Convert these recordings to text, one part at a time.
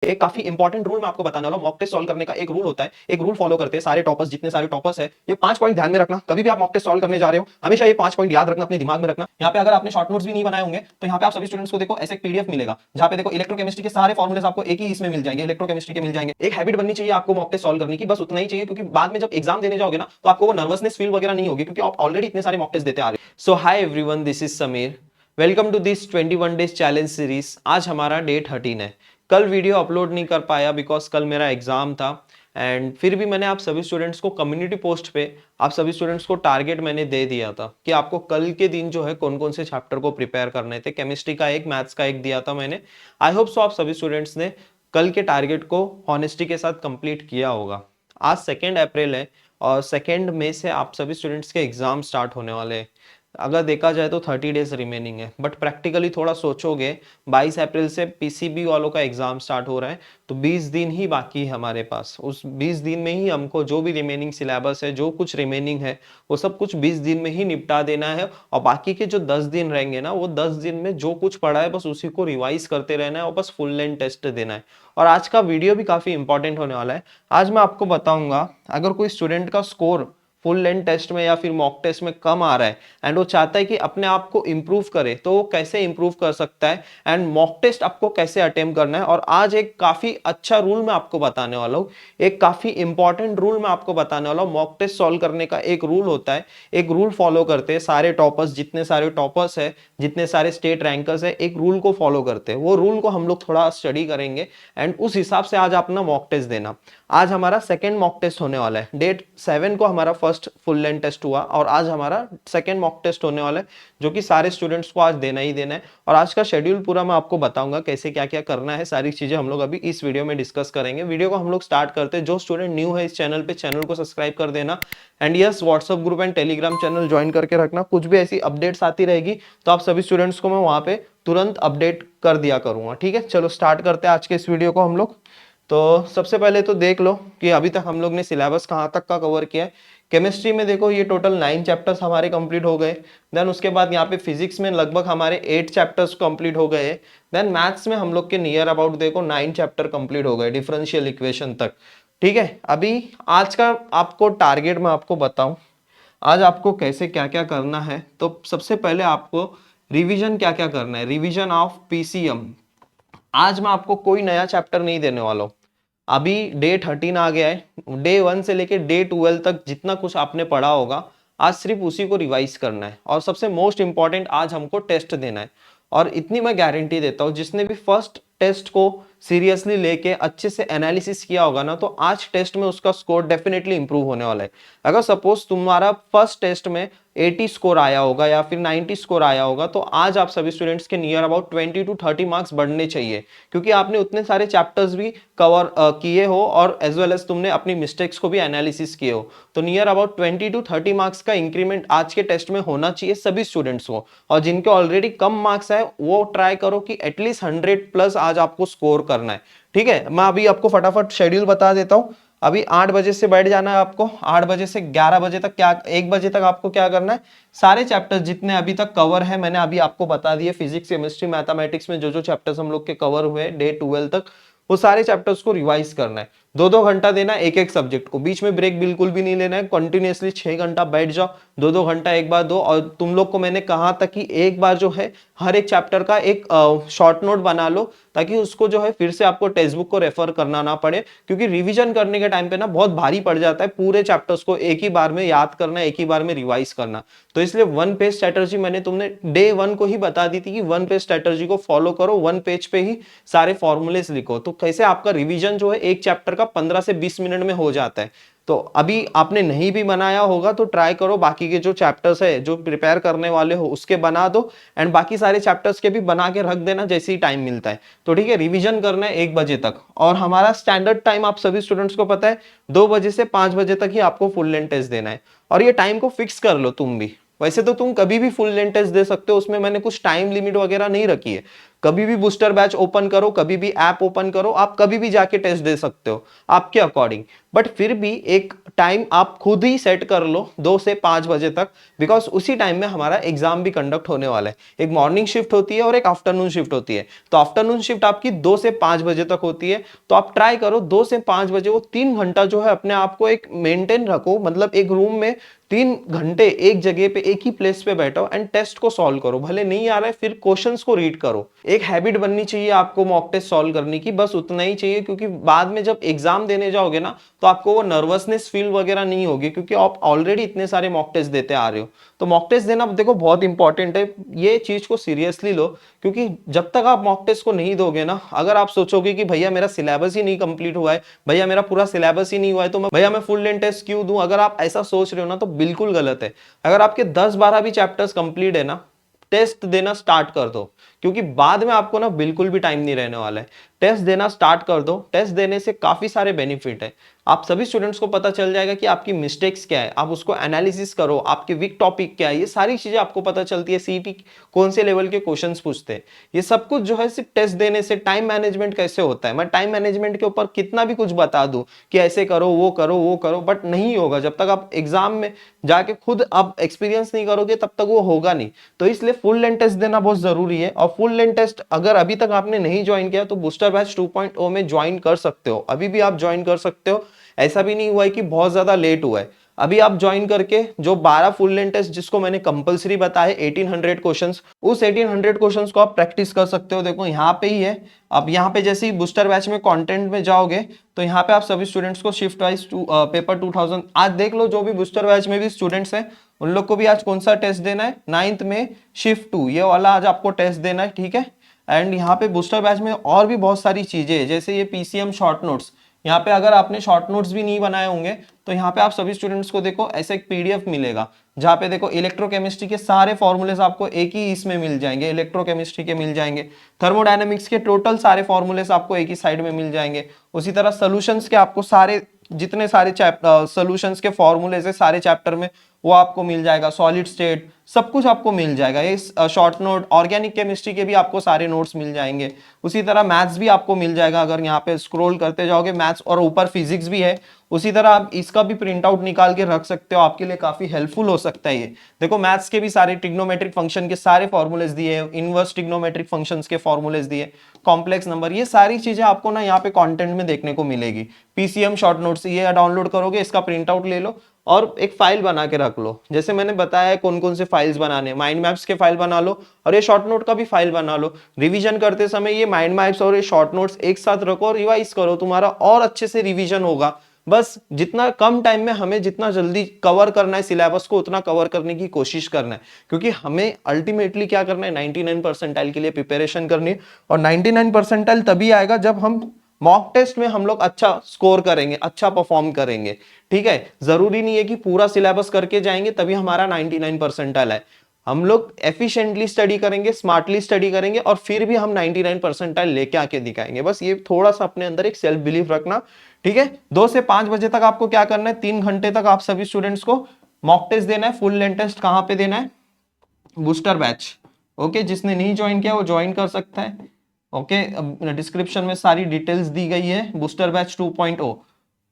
एक काफी important rule मैं आपको बताने वाला हूं। मॉक टेस्ट सॉल्व करने का एक रूल होता है, एक रूल फॉलो करते हैं सारे टॉपर्स, जितने सारे टॉपर्स है। ये 5 पॉइंट ध्यान में रखना, कभी भी आप मॉक टेस्ट सॉल्व करने जा रहे हो हमेशा ये 5 पॉइंट याद रखना, अपने दिमाग में रखना। यहाँ पे अगर आपने शॉर्ट नोट्स भी नहीं बनाए होंगे तो यहाँ पे आप सभी स्टूडेंट्स को देखो ऐसे एक पीडीएफ मिलेगा, जहाँ पे देखो इलेक्ट्रोकेमिस्ट्री के सारे फॉर्मुलेस आपको एक ही इसमें मिल जाएंगे, इलेक्ट्रोकेमिस्ट्री के मिल जाएंगे। एक हैबिट बननी चाहिए आपको मॉक टेस्ट सॉल्व करने की, बस उतना ही चाहिए, क्योंकि बाद में जब एग्जाम देने जाओगे ना तो आपको वो नर्वसनेस फील वगैरह नहीं होगी, क्योंकि आप ऑलरेडी इतने सारे मॉक टेस्ट देते आ रहे हो। So hi everyone, this is Sameer. Welcome to this 21 days challenge series. आज हमारा डे 13 है। कल वीडियो अपलोड नहीं कर पाया बिकॉज कल मेरा एग्जाम था, एंड फिर भी मैंने आप सभी स्टूडेंट्स को कम्युनिटी पोस्ट पे आप सभी स्टूडेंट्स को टारगेट मैंने दे दिया था कि आपको कल के दिन जो है कौन कौन से चैप्टर को प्रिपेयर करने थे। केमिस्ट्री का एक, मैथ्स का एक दिया था मैंने। आई होप सो आप सभी स्टूडेंट्स ने कल के टारगेट को हॉनेस्टी के साथ कंप्लीट किया होगा। आज 2 अप्रैल है और 2 मई से आप सभी स्टूडेंट्स के एग्जाम स्टार्ट होने वाले हैं। अगर देखा जाए तो 30 डेज रिमेनिंग है, बट प्रैक्टिकली थोड़ा सोचोगे 22 अप्रैल से पीसीबी वालों का एग्जाम स्टार्ट हो रहा है, तो 20 दिन ही बाकी है हमारे पास। उस 20 दिन में ही हमको जो भी रिमेनिंग सिलेबस है, जो कुछ रिमेनिंग है, वो सब कुछ 20 दिन में ही निपटा देना है। और बाकी के जो 10 दिन रहेंगे ना, वो 10 दिन में जो कुछ पढ़ा है बस उसी को रिवाइज करते रहना है और बस फुल लेंथ टेस्ट देना है। और आज का वीडियो भी काफी इंपॉर्टेंट होने वाला है। आज मैं आपको बताऊंगा, अगर कोई स्टूडेंट का स्कोर फुल लेंथ टेस्ट में या फिर मॉक टेस्ट में कम आ रहा है एंड वो चाहता है कि अपने आप को इंप्रूव करे, तो वो कैसे इंप्रूव कर सकता है एंड मॉक टेस्ट आपको कैसे अटेम्प्ट करना है। और आज एक काफी अच्छा रूल मैं आपको बताने वाला हूँ, एक काफी इंपॉर्टेंट रूल मैं आपको बताने वाला हूँ। मॉक टेस्ट सॉल्व करने का एक रूल होता है, एक रूल फॉलो करते हैं सारे टॉपर्स, जितने सारे टॉपर्स है, जितने सारे स्टेट रैंकर्स है, एक रूल को फॉलो करते हैं। वो रूल को हम लोग थोड़ा स्टडी करेंगे एंड उस हिसाब से आज अपना मॉक टेस्ट देना। आज हमारा सेकेंड मॉक टेस्ट होने वाला है। डेट 7 को हमारा फर्स्ट फुल लेंथ टेस्ट हुआ और आज हमारा सेकेंड मॉक टेस्ट होने वाला है, जो कि सारे स्टूडेंट्स को आज देना ही देना है। और आज का शेड्यूल पूरा मैं आपको बताऊंगा कैसे क्या क्या करना है, सारी चीजें हम लोग अभी इस वीडियो में डिस्कस करेंगे। वीडियो को हम लोग स्टार्ट करते हैं। जो स्टूडेंट न्यू है इस चैनल पे, चैनल को सब्सक्राइब कर देना and yes, WhatsApp group and Telegram channel join करके रखना। कुछ भी ऐसी अपडेट्स आती रहेगी तो आप सभी स्टूडेंट्स को मैं वहां पे तुरंत अपडेट कर दिया करूंगा। ठीक है, चलो स्टार्ट करते हैं आज के इस वीडियो को हम लोग। तो सबसे पहले तो देख लो कि अभी तक हम लोग ने सिलेबस कहाँ तक का कवर किया है। केमिस्ट्री में देखो ये टोटल 9 चैप्टर्स हमारे कंप्लीट हो गए। देन उसके बाद यहाँ पे फिजिक्स में लगभग हमारे 8 चैप्टर्स कंप्लीट हो गए। देन मैथ्स में हम लोग के नियर अबाउट देखो 9 चैप्टर कंप्लीट हो गए, डिफरेंशियल इक्वेशन तक। ठीक है, अभी आज का आपको टारगेट मैं आपको बताऊं, आज आपको कैसे क्या क्या करना है। तो सबसे पहले आपको रिविजन क्या क्या करना है, रिविजन ऑफ पीसीएम। आज मैं आपको कोई नया चैप्टर नहीं देने वाला हूं। अभी डे 13 आ गया है, डे 1 से लेके डे 12 तक जितना कुछ आपने पढ़ा होगा आज सिर्फ उसी को रिवाइज करना है। और सबसे मोस्ट इंपॉर्टेंट, आज हमको टेस्ट देना है। और इतनी मैं गारंटी देता हूं, जिसने भी फर्स्ट टेस्ट को सीरियसली लेके अच्छे से एनालिसिस किया होगा ना, तो आज टेस्ट में उसका स्कोर डेफिनेटली इंप्रूव होने वाला है। अगर सपोज तुम्हारा फर्स्ट टेस्ट में 80 स्कोर आया होगा या फिर 90 स्कोर आया होगा, तो आज आप सभी स्टूडेंट्स के नियर अबाउट 20 to 30 मार्क्स बढ़ने चाहिए, क्योंकि आपने उतने सारे चैप्टर्स भी कवर किए हो और एज वेल एज तुमने अपनी मिस्टेक्स को भी एनालिसिस किए हो। तो नियर अबाउट 20 to 30 मार्क्स का इंक्रीमेंट आज के टेस्ट में होना चाहिए सभी स्टूडेंट्स को। और जिनके ऑलरेडी कम मार्क्स है वो ट्राई करो कि एटलीस्ट 100 प्लस आज आपको स्कोर करना है। ठीक है, मैं अभी आपको फटाफट शेड्यूल बता देता हूं। अभी 8 बजे से बैठ जाना है आपको, 8 बजे से 11 बजे तक, क्या 1 बजे तक आपको क्या करना है, सारे चैप्टर्स जितने अभी तक कवर है मैंने अभी आपको बता दिए। फिजिक्स, केमिस्ट्री, मैथमेटिक्स में जो जो चैप्टर्स हम लोग के कवर हुए डे 12 तक, वो सारे चैप्टर्स को रिवाइज करना है। 2-2 घंटा देना है एक एक सब्जेक्ट को, बीच में ब्रेक बिल्कुल भी नहीं लेना है। कंटिन्यूअसली 6 घंटा बैठ जाओ, 2-2 घंटा एक बार दो। और तुम लोग को मैंने कहा था कि एक बार जो है हर एक चैप्टर का एक शॉर्ट नोट बना लो, ताकि उसको जो है फिर से आपको टेक्स्ट बुक को रेफर करना ना पड़े, क्योंकि रिवीजन करने के टाइम पे ना बहुत भारी पड़ जाता है पूरे चैप्टर्स को एक ही बार में याद करना, एक ही बार में रिवाइज करना। तो इसलिए 1 पेज स्ट्रेटजी मैंने तुमने डे 1 को ही बता दी थी कि 1 पेज स्ट्रेटजी को फॉलो करो, 1 पेज पे ही सारे फॉर्मूलेस लिखो। तो कैसे आपका रिवीजन जो है एक चैप्टर का 15 से 20 मिनट में हो जाता है। तो अभी आपने नहीं भी बनाया होगा तो ट्राई करो बाकी के जो चैप्टर्स है जो प्रिपेयर करने वाले हो उसके बना दो, एंड बाकी सारे चैप्टर्स के भी बना के रख देना जैसे ही टाइम मिलता है। तो ठीक है, रिवीजन करना है 1 बजे तक। और हमारा स्टैंडर्ड टाइम आप सभी स्टूडेंट्स को पता है, 2 बजे से 5 बजे तक ही आपको फुल लेंथ टेस्ट देना है। और ये टाइम को फिक्स कर लो तुम भी। वैसे तो तुम कभी भी फुल लेंथ टेस्ट दे सकते हो, उसमें मैंने कुछ टाइम लिमिट वगैरह नहीं रखी है। कभी भी बूस्टर बैच ओपन करो, कभी भी ऐप ओपन करो, आप कभी भी जाके टेस्ट दे सकते हो आपके अकॉर्डिंग। बट फिर भी एक टाइम आप खुद ही सेट कर लो 2 से 5 बजे तक, बिकॉज उसी टाइम में हमारा एग्जाम भी कंडक्ट होने वाला है। एक मॉर्निंग शिफ्ट होती है और एक आफ्टरनून शिफ्ट होती है। तो आफ्टरनून शिफ्ट आपकी 2 से 5 बजे तक होती है। तो आप ट्राई करो 2 से 5 बजे वो 3 घंटा जो है अपने आप को एक मेंटेन रखो, मतलब एक रूम में 3 घंटे एक जगह पे एक ही प्लेस पे बैठो एंड टेस्ट को सॉल्व करो। भले नहीं आ रहा है फिर क्वेश्चंस को रीड करो। एक हैबिट बननी चाहिए आपको मॉक टेस्ट सॉल्व करने की, बस उतना ही चाहिए, क्योंकि बाद में जब एग्जाम देने जाओगे ना तो आपको वो नर्वसनेस फील वगैरह नहीं होगी, क्योंकि आप ऑलरेडी इतने सारे मॉक टेस्ट देते आ रहे हो। तो मॉक टेस्ट देना देखो बहुत इंपॉर्टेंट है, ये चीज को सीरियसली लो। क्योंकि जब तक आप मॉक टेस्ट को नहीं दोगे ना, अगर आप सोचोगे कि भैया मेरा सिलेबस ही नहीं कंप्लीट हुआ है, भैया मेरा पूरा सिलेबस ही नहीं हुआ है, तो भैया मैं फुल लेंथ टेस्ट क्यों दूं, अगर आप ऐसा सोच रहे हो ना तो बिल्कुल गलत है। अगर आपके 10-12 भी चैप्टर्स कंप्लीट है ना, टेस्ट देना स्टार्ट कर दो, क्योंकि बाद में आपको ना बिल्कुल भी टाइम नहीं रहने वाला है। टेस्ट देना स्टार्ट कर दो। टेस्ट देने से काफी सारे बेनिफिट है। आप सभी स्टूडेंट्स को पता चल जाएगा कि आपकी मिस्टेक्स क्या है, आप उसको एनालिसिस करो, आपके वीक टॉपिक क्या है, ये सारी चीजें आपको पता चलती है। सीईटी कौन से लेवल के क्वेश्चंस पूछते हैं, ये सब कुछ जो है सिर्फ टेस्ट देने से। टाइम मैनेजमेंट कैसे होता है, मैं टाइम मैनेजमेंट के ऊपर कितना भी कुछ बता दूं कि ऐसे करो वो करो वो करो, बट नहीं होगा जब तक आप एग्जाम में जाके खुद आप एक्सपीरियंस नहीं करोगे, तब तक वो होगा नहीं। तो इसलिए फुल लेंथ टेस्ट देना बहुत जरूरी है। और फुल लेंथ टेस्ट अगर अभी तक आपने नहीं ज्वाइन किया तो बूस्टर बैच 2.0 में ज्वाइन कर सकते हो, अभी भी आप ज्वाइन कर सकते हो। ऐसा भी नहीं हुआ है कि बहुत ज्यादा लेट हुआ है। अभी आप ज्वाइन करके जो 12 फुल लेंथ टेस्ट जिसको मैंने कंपलसरी बताया 1800 क्वेश्चंस, उस 1800 क्वेश्चंस को आप प्रैक्टिस कर सकते हो। देखो यहाँ पे ही है। अब यहाँ पे जैसे ही बूस्टर बैच में कंटेंट में जाओगे तो यहाँ पे आप सभी स्टूडेंट्स को शिफ्ट वाइज पेपर 2000 आज देख लो। जो भी बूस्टर बैच में भी स्टूडेंट्स हैं उन लोग को भी आज कौन सा टेस्ट देना है, 9th में शिफ्ट 2 ये वाला आज आपको टेस्ट देना है, ठीक है। एंड यहाँ पे बूस्टर बैच में और भी बहुत सारी चीजें हैं, जैसे ये पीसीएम शॉर्ट नोट्स। यहाँ पे अगर आपने शॉर्ट नोट्स भी नहीं बनाए होंगे तो यहाँ पे आप सभी स्टूडेंट्स को देखो ऐसा एक पीडीएफ मिलेगा, जहाँ पे देखो इलेक्ट्रोकेमिस्ट्री के सारे फॉर्मूलेस आपको एक ही इसमें मिल जाएंगे, इलेक्ट्रोकेमिस्ट्री के मिल जाएंगे, थर्मोडायनेमिक्स के टोटल सारे फॉर्मूलेस आपको एक ही साइड में मिल जाएंगे। उसी तरह सोल्यूशंस के आपको सारे जितने सारे सोल्यूशंस के फॉर्मूलेस है सारे चैप्टर में वो आपको मिल जाएगा। सॉलिड स्टेट सब कुछ आपको मिल जाएगा। ये शॉर्ट नोट ऑर्गेनिक केमिस्ट्री के भी आपको सारे नोट्स मिल जाएंगे। उसी तरह मैथ्स भी आपको मिल जाएगा, अगर यहाँ पे स्क्रॉल करते जाओगे मैथ्स, और ऊपर फिजिक्स भी है। उसी तरह आप इसका भी प्रिंट आउट निकाल के रख सकते हो, आपके लिए काफी हेल्पफुल हो सकता है ये। देखो मैथ्स के भी सारे ट्रिग्नोमेट्रिक फंक्शन के सारे फॉर्मूलेस दिए, इनवर्स ट्रिग्नोमेट्रिक फंक्शंस के फॉर्मूलेस दिए, कॉम्प्लेक्स नंबर, ये सारी चीजें आपको ना यहाँ पे कंटेंट में देखने को मिलेगी। पीसीएम शॉर्ट नोट्स ये डाउनलोड करोगे, इसका प्रिंट आउट ले लो और एक फाइल बना के रख लो। जैसे मैंने बताया कौन कौन से फाइल्स बनाने, माइंड मैप्स के फाइल बना लो और ये शॉर्ट नोट का भी फाइल बना लो। रिवीजन करते समय ये माइंड मैप्स और ये शॉर्ट नोट्स एक साथ रखो और रिवाइज करो, तुम्हारा और अच्छे से रिवीजन होगा। बस जितना कम टाइम में हमें जितना जल्दी कवर करना है सिलेबस को, उतना कवर करने की कोशिश करना है, क्योंकि हमें अल्टीमेटली क्या करना है, 99 परसेंटाइल के लिए प्रिपरेशन करनी है। और 99 परसेंटाइल तभी आएगा जब हम मॉक टेस्ट में हम लोग अच्छा स्कोर करेंगे, अच्छा परफॉर्म करेंगे, ठीक है। जरूरी नहीं है कि पूरा सिलेबस करके जाएंगे तभी हमारा 99 परसेंटाइल है। हम लोग एफिशिएंटली स्टडी करेंगे, स्मार्टली स्टडी करेंगे और फिर भी हम 99 परसेंटाइल लेके आके दिखाएंगे। बस ये थोड़ा सा अपने अंदर एक सेल्फ बिलीफ रखना, ठीक है। 2 से 5 बजे तक आपको क्या करना है, 3 घंटे तक आप सभी स्टूडेंट्स को मॉक टेस्ट देना है। फुल लेंथ टेस्ट कहां पे देना है, बूस्टर बैच, ओके। जिसने नहीं ज्वाइन किया वो ज्वाइन कर सकता है, ओके। डिस्क्रिप्शन में सारी डिटेल्स दी गई है। बूस्टर बैच 2.0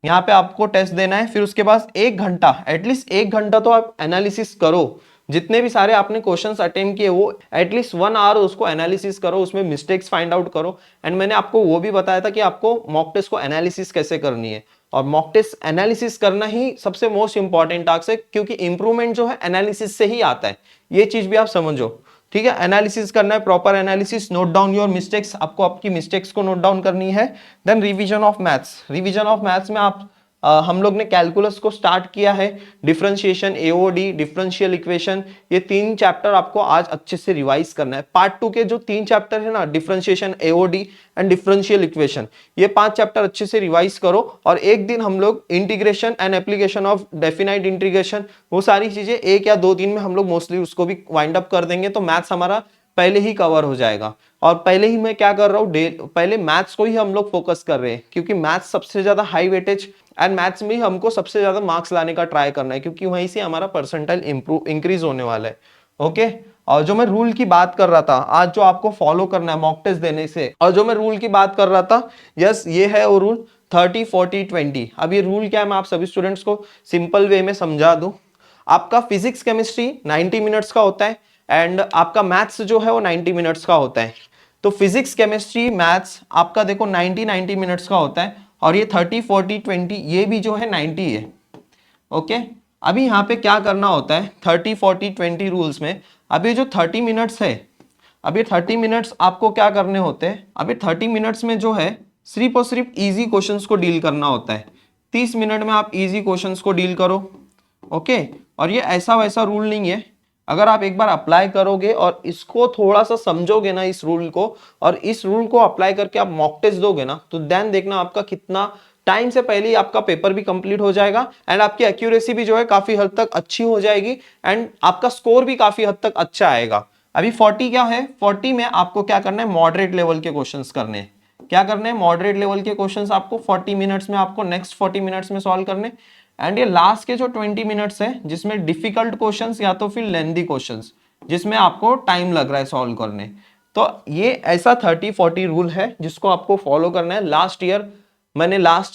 यहाँ पे आपको टेस्ट देना है। फिर उसके बाद 1 घंटा, एटलीस्ट 1 घंटा तो आप एनालिसिस करो। जितने भी सारे आपने क्वेश्चंस अटेम्प्ट किए वो एटलीस्ट 1 आवर उसको एनालिसिस करो, उसमें मिस्टेक्स फाइंड आउट करो। एंड मैंने आपको वो भी बताया था कि आपको मॉक टेस्ट को एनालिसिस कैसे करनी है, और मॉक टेस्ट एनालिसिस करना ही सबसे मोस्ट इंपॉर्टेंट टास्क है, क्योंकि इंप्रूवमेंट जो है एनालिसिस से ही आता है। ये चीज भी आप समझो, ठीक है। एनालिसिस करना है, proper analysis, note down your mistakes, आपको आपकी मिस्टेक्स को नोट डाउन करनी है। Then revision of maths, revision of maths में आप हम लोग ने कैलकुलस को स्टार्ट किया है, डिफरेंशिएशन, एओडी, डिफरेंशियल इक्वेशन, ये 3 चैप्टर आपको आज अच्छे से रिवाइज करना है। पार्ट 2 के जो 3 चैप्टर है ना, differentiation, AOD and differential equation, ये 5 चैप्टर अच्छे से रिवाइज करो। और एक दिन हम लोग integration and application of definite integration, वो सारी चीजें 1 या 2 दिन में हम लोग मोस्टली उसको भी वाइंड अप कर देंगे, तो मैथ्स हमारा पहले ही कवर हो जाएगा। और पहले ही मैं क्या कर रहा हूँ, पहले मैथ्स को ही हम लोग फोकस कर रहे हैं, क्योंकि मैथ्स सबसे ज्यादा हाई वेटेज एंड मैथ्स में ही हमको सबसे ज्यादा मार्क्स लाने का ट्राई करना है, क्योंकि वहीं से हमारा परसेंटाइल इंक्रीज होने वाला है। ओके। और जो मैं रूल की बात कर रहा था आज, जो आपको फॉलो करना है मॉक टेस्ट देने से, और जो मैं रूल की बात कर रहा था, यस ये है वो रूल 30-40-20। अब ये रूल क्या है मैं आप सभी स्टूडेंट्स को सिंपल वे में समझा दूं। आपका फिजिक्स केमिस्ट्री 90 मिनट्स का होता है एंड आपका मैथ्स जो है वो 90 मिनट्स का होता है। तो फिजिक्स केमिस्ट्री मैथ्स आपका देखो 90 मिनट्स का होता है, और ये 30-40-20 ये भी जो है 90 है। ओके। अभी यहाँ पे क्या करना होता है 30-40-20 रूल्स में, अभी जो 30 मिनट्स है, अभी 30 मिनट्स आपको क्या करने होते हैं, अभी 30 मिनट्स में जो है सिर्फ और सिर्फ इजी क्वेश्चंस को डील करना होता है। 30 मिनट में आप इजी क्वेश्चंस को डील करो। ओके। और ये ऐसा वैसा रूल नहीं है, अगर आप एक बार अप्लाई करोगे और इसको थोड़ा सा समझोगे ना इस रूल को, और इस रूल को अप्लाई करके आप मॉक टेस्ट दोगे ना, तो देन देखना आपका कितना टाइम से पहले ही आपका पेपर भी कंप्लीट हो जाएगा एंड आपकी एक्यूरेसी भी जो है काफी हद तक अच्छी हो जाएगी एंड आपका स्कोर भी काफी हद तक अच्छा आएगा। अभी 40 क्या है, 40 में आपको क्या करना है, मॉडरेट लेवल के क्वेश्चंस करने हैं। क्या करने हैं, मॉडरेट लेवल के क्वेश्चंस आपको 40 मिनट्स में, आपको नेक्स्ट 40 मिनट्स में सॉल्व करने। एंड ये लास्ट के जो 20 मिनट्स है जिसमें डिफिकल्ट क्वेश्चंस या तो फिर लेंथी क्वेश्चंस जिसमें आपको टाइम लग रहा है सॉल्व करने। तो ये ऐसा 30-40 रूल है जिसको आपको फॉलो करना है। लास्ट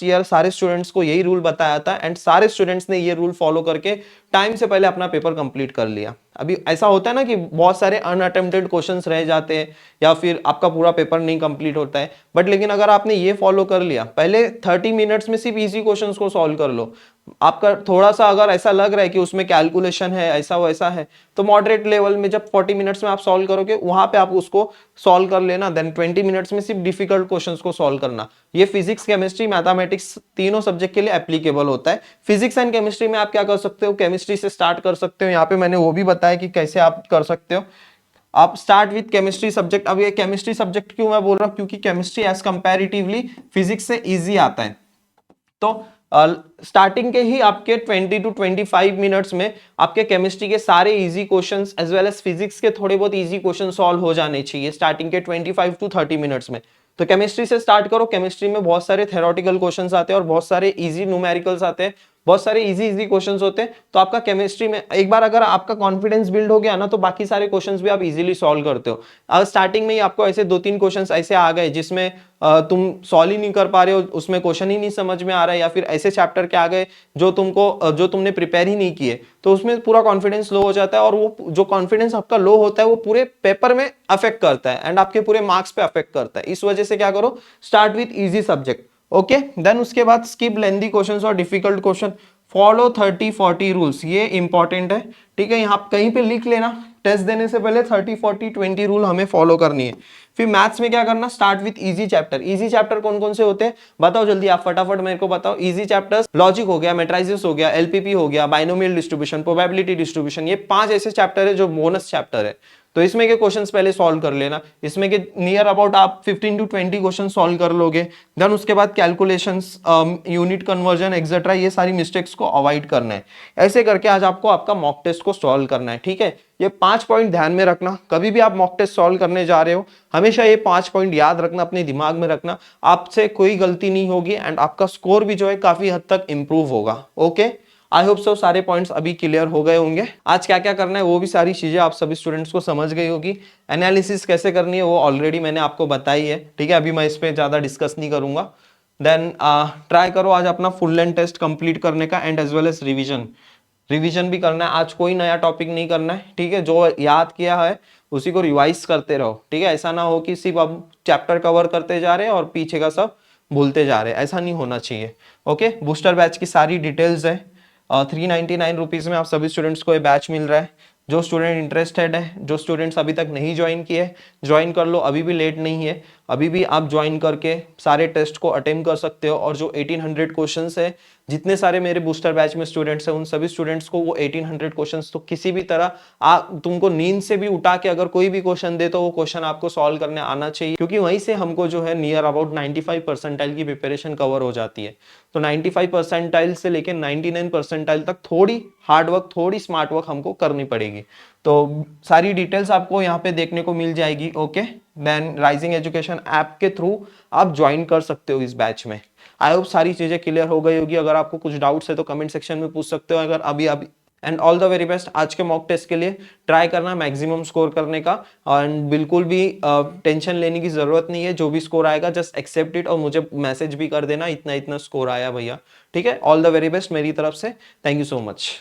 ईयर सारे स्टूडेंट्स को यही रूल बताया था एंड सारे स्टूडेंट्स ने ये रूल फॉलो करके टाइम से पहले अपना पेपर कंप्लीट कर लिया। अभी ऐसा होता है ना कि बहुत सारे अनअटेम्प्टेड क्वेश्चंस रह जाते हैं या फिर आपका पूरा पेपर नहीं कंप्लीट होता है, बट लेकिन अगर आपने ये फॉलो कर लिया, पहले 30 मिनट्स में सिर्फ इजी क्वेश्चंस को सॉल्व कर लो। आपका थोड़ा सा अगर ऐसा लग रहा है कि उसमें कैलकुलेशन है ऐसा वैसा है, तो मॉडरेट लेवल में जब 40 मिनट्स में आप सॉल्व करोगे वहां पे आप उसको सॉल्व कर लेना। देन 20 मिनट्स में सिर्फ डिफिकल्ट क्वेश्चंस को सॉल्व करना। ये फिजिक्स केमिस्ट्री मैथमेटिक्स तीनों सब्जेक्ट के लिए एप्लीकेबल होता है। फिजिक्स एंड केमिस्ट्री में आप क्या कर सकते हो, केमिस्ट्री से स्टार्ट कर सकते हो, यहाँ पे मैंने वो भी बताया कि कैसे आप कर सकते हो। आप स्टार्ट विथ केमिस्ट्री सब्जेक्ट। अब ये केमिस्ट्री सब्जेक्ट क्यों मैं बोल रहा हूँ, क्योंकि केमिस्ट्री एज कंपैरेटिवली फिजिक्स से इजी आता है। तो स्टार्टिंग के ही आपके 20 to 25 मिनट्स में आपके केमिस्ट्री के सारे easy questions as well as physics के थोड़े बहुत इजी क्वेश्चन सॉल्व हो जाने चाहिए स्टार्टिंग के 25 to 30 मिनट्स में। तो केमिस्ट्री से स्टार्ट करो। केमिस्ट्री में बहुत सारे थ्योरेटिकल क्वेश्चंस आते हैं और बहुत सारे इजी न्यूमेरिकल्स आते हैं, बहुत सारे इजी क्वेश्चंस होते हैं। तो आपका केमिस्ट्री में एक बार अगर आपका कॉन्फिडेंस बिल्ड हो गया ना, तो बाकी सारे क्वेश्चंस भी आप इजीली सॉल्व करते हो। अगर स्टार्टिंग में ही आपको ऐसे 2-3 क्वेश्चंस ऐसे आ गए जिसमें तुम सॉल्व ही नहीं कर पा रहे हो, उसमें क्वेश्चन ही नहीं समझ में आ रहा है, या फिर ऐसे चैप्टर के आ गए जो तुमने प्रिपेयर ही नहीं किए, तो उसमें पूरा कॉन्फिडेंस लो हो जाता है और वो जो कॉन्फिडेंस आपका लो होता है वो पूरे पेपर में अफेक्ट करता है एंड आपके पूरे मार्क्स पे अफेक्ट करता है। इस वजह से क्या करो, start with easy subject. Okay. Then उसके बाद स्किप लेंथी क्वेश्चंस और डिफिकल्ट क्वेश्चन। फॉलो 30-40 रूल्स, ये इंपॉर्टेंट है। ठीक है, यहाँ कहीं पे लिख लेना, टेस्ट देने से पहले 30-40-20 रूल हमें फॉलो करनी है। फिर मैथ्स में क्या करना, start with easy chapter. Easy chapter कौन कौन से होते हैं बताओ जल्दी, आप फटाफट मेरे को बताओ। इजी चैप्टर्स लॉजिक हो गया, मैट्रिसेस हो गया, एलपीपी हो गया, बाइनोमियल डिस्ट्रीब्यूशन, प्रोबेबिलिटी डिस्ट्रीब्यूशन, ये 5 ऐसे चैप्टर है जो बोनस चैप्टर है। तो इसमें के क्वेश्चंस पहले सॉल्व कर लेना। इसमें के नियर अबाउट आप 15 to 20 क्वेश्चन सॉल्व कर लोगे। देन उसके बाद कैलकुलेशंस, यूनिट कन्वर्जन एक्सेट्रा, ये सारी मिस्टेक्स को अवॉइड करना है। ऐसे करके आज आपको आपका मॉक टेस्ट को सॉल्व करना है। ठीक है, ये 5 पॉइंट ध्यान में रखना। कभी भी आप मॉक टेस्ट सॉल्व करने जा रहे हो हमेशा ये 5 पॉइंट याद रखना, अपने दिमाग में रखना। आपसे कोई गलती नहीं होगी एंड आपका स्कोर भी जो है काफी हद तक इंप्रूव होगा। ओके, आई होप सो सारे पॉइंट्स अभी क्लियर हो गए होंगे। आज क्या क्या करना है वो भी सारी चीजें आप सभी स्टूडेंट्स को समझ गई होगी। एनालिसिस कैसे करनी है वो ऑलरेडी मैंने आपको बताई है। ठीक है, अभी मैं इस पर ज्यादा डिस्कस नहीं करूंगा। देन ट्राई करो आज अपना फुल लेंथ टेस्ट कंप्लीट करने का and as well as revision भी करना है। आज कोई नया टॉपिक नहीं करना है। ठीक है, जो याद किया है उसी को रिवाइज करते रहो। ठीक है, ऐसा ना हो कि सिर्फ अब चैप्टर कवर करते जा रहे हैं और पीछे का सब भूलते जा रहे हैं, ऐसा नहीं होना चाहिए। ओके, बूस्टर बैच की सारी डिटेल्स है। 399 रुपीज में आप सभी स्टूडेंट्स को ये बैच मिल रहा है। जो स्टूडेंट इंटरेस्टेड है, जो स्टूडेंट्स अभी तक नहीं ज्वाइन किए, ज्वाइन कर लो, अभी भी लेट नहीं है। अभी भी आप ज्वाइन करके सारे टेस्ट को अटेम्प्ट कर सकते हो। और जो 1800 क्वेश्चंस है, जितने सारे मेरे बूस्टर बैच में स्टूडेंट्स हैं उन सभी स्टूडेंट्स को वो 1800 क्वेश्चंस तो किसी भी तरह तुमको नींद से भी उठा के अगर कोई भी क्वेश्चन दे तो वो क्वेश्चन आपको सॉल्व करने आना चाहिए, क्योंकि वहीं से हमको जो है नियर अबाउट 95 परसेंटाइल की प्रिपरेशन कवर हो जाती है। तो 95 परसेंटाइल से लेकर 99 परसेंटाइल तक थोड़ी हार्ड वर्क, थोड़ी स्मार्ट वर्क हमको करनी पड़ेगी। तो सारी डिटेल्स आपको यहाँ पे देखने को मिल जाएगी। Okay, then rising education app के थ्रू आप ज्वाइन कर सकते हो इस बैच में। आई होप सारी चीजें क्लियर हो गई होगी। अगर आपको कुछ डाउट्स है तो कमेंट सेक्शन में पूछ सकते हो। अगर अभी and all the very best आज के मॉक टेस्ट के लिए। ट्राई करना मैक्सिमम स्कोर करने का, एंड बिल्कुल भी टेंशन लेने की जरूरत नहीं है। जो भी स्कोर आएगा जस्ट एक्सेप्ट इट और मुझे मैसेज भी कर देना इतना इतना स्कोर आया भैया, ठीक है। ऑल द वेरी बेस्ट मेरी तरफ से, थैंक यू सो मच।